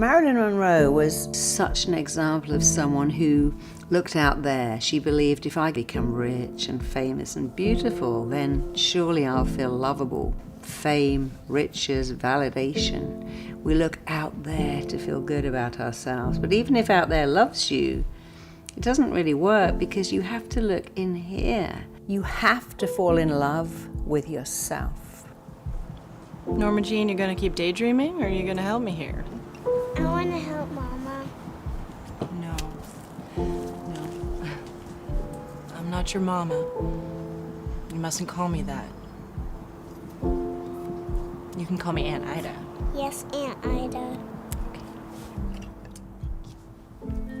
Marilyn Monroe was such an example of someone who looked out there. She believed, if I become rich and famous and beautiful, then surely I'll feel lovable. Fame, riches, validation. We look out there to feel good about ourselves. But even if out there loves you, it doesn't really work, because you have to look in here. You have to fall in love with yourself. Norma Jean, you're gonna keep daydreaming, or are you gonna help me here? I want to help Mama. No. I'm not your mama. You mustn't call me that. You can call me Aunt Ida. Yes, Aunt Ida.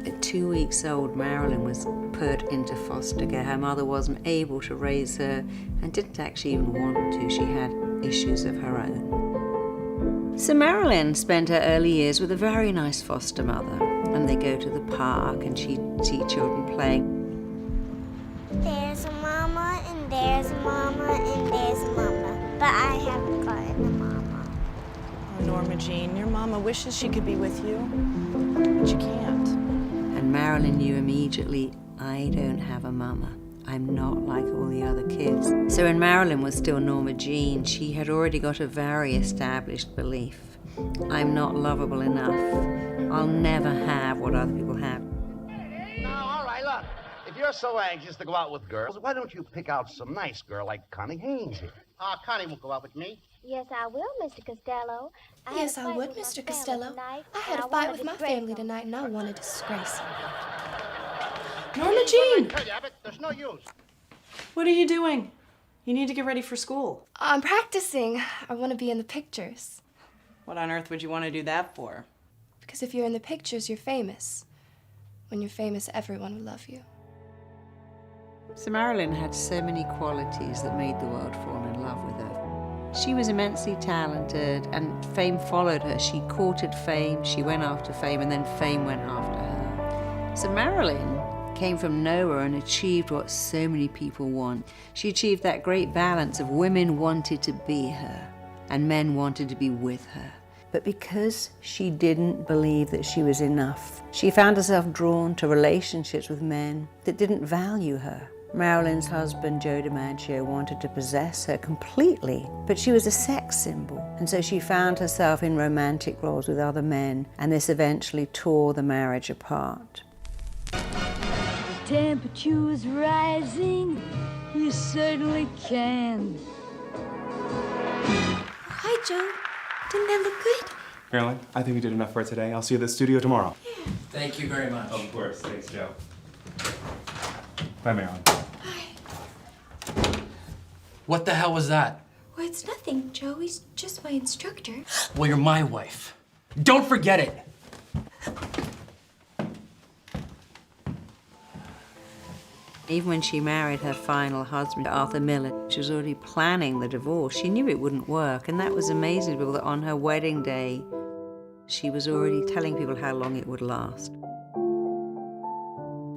At 2 weeks old, Marilyn was put into foster care. Her mother wasn't able to raise her and didn't actually even want to. She had issues of her own. So Marilyn spent her early years with a very nice foster mother, and they go to the park and she'd see children playing. There's a mama, and there's a mama, and there's a mama. But I haven't gotten a mama. Oh, Norma Jean, your mama wishes she could be with you, but you can't. And Marilyn knew immediately, I don't have a mama. I'm not like all the other kids. So when Marilyn was still Norma Jean, she had already got a very established belief. I'm not lovable enough. I'll never have what other people have. Now, all right, look. If you're so anxious to go out with girls, why don't you pick out some nice girl like Connie Haynes here? Connie won't go out with me. Yes, I will, Mr. Costello. Yes, I would, Mr. Costello. I had a fight with my family tonight, and I want to disgrace them. Norma Jean! Tell you, Abbott, there's no use. What are you doing? You need to get ready for school. I'm practicing. I want to be in the pictures. What on earth would you want to do that for? Because if you're in the pictures, you're famous. When you're famous, everyone will love you. So Marilyn had so many qualities that made the world fall in love with her. She was immensely talented, and fame followed her. She courted fame, she went after fame, and then fame went after her. So Marilyn came from nowhere and achieved what so many people want. She achieved that great balance of women wanted to be her and men wanted to be with her. But because she didn't believe that she was enough, she found herself drawn to relationships with men that didn't value her. Marilyn's husband, Joe DiMaggio, wanted to possess her completely, but she was a sex symbol. And so she found herself in romantic roles with other men, and this eventually tore the marriage apart. The temperature is rising, you certainly can. Hi, Joe. Didn't that look good? Marilyn, I think we did enough for today. I'll see you at the studio tomorrow. Yeah. Thank you very much. Of course. Thanks, Joe. Bye, Marilyn. Bye. What the hell was that? Well, it's nothing, Joe. He's just my instructor. Well, you're my wife. Don't forget it. Even when she married her final husband, Arthur Miller, she was already planning the divorce. She knew it wouldn't work, and that was amazing to people that on her wedding day, she was already telling people how long it would last.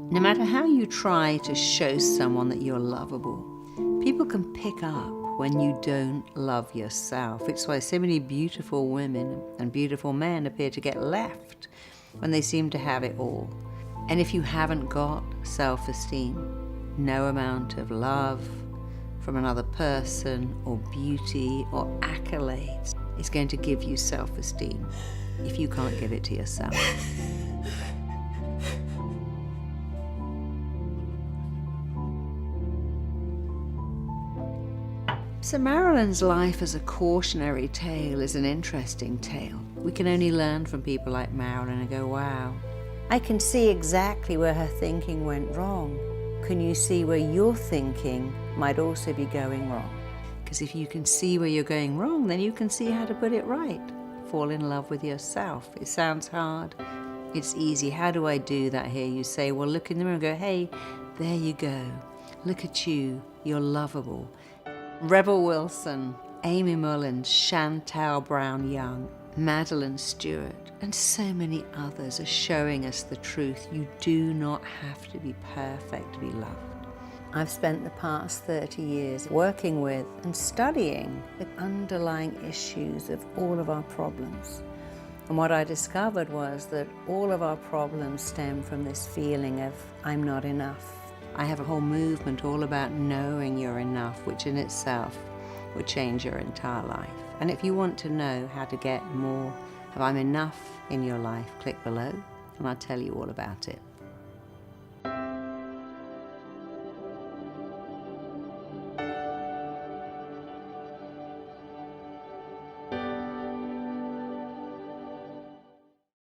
No matter how you try to show someone that you're lovable, people can pick up when you don't love yourself. It's why so many beautiful women and beautiful men appear to get left when they seem to have it all. And if you haven't got self-esteem, no amount of love from another person or beauty or accolades is going to give you self-esteem if you can't give it to yourself. So Marilyn's life as a cautionary tale is an interesting tale. We can only learn from people like Marilyn and go, wow, I can see exactly where her thinking went wrong. Can you see where your thinking might also be going wrong? Because if you can see where you're going wrong, then you can see how to put it right. Fall in love with yourself. It sounds hard. It's easy. How do I do that here? You say, well, look in the mirror and go, hey, there you go. Look at you. You're lovable. Rebel Wilson, Amy Mullins, Chantal Brown Young, Madeline Stewart, and so many others are showing us the truth. You do not have to be perfect to be loved. I've spent the past 30 years working with and studying the underlying issues of all of our problems. And what I discovered was that all of our problems stem from this feeling of, I'm not enough. I have a whole movement all about knowing you're enough, which in itself would change your entire life. And if you want to know how to get more of I'm enough in your life, click below and I'll tell you all about it.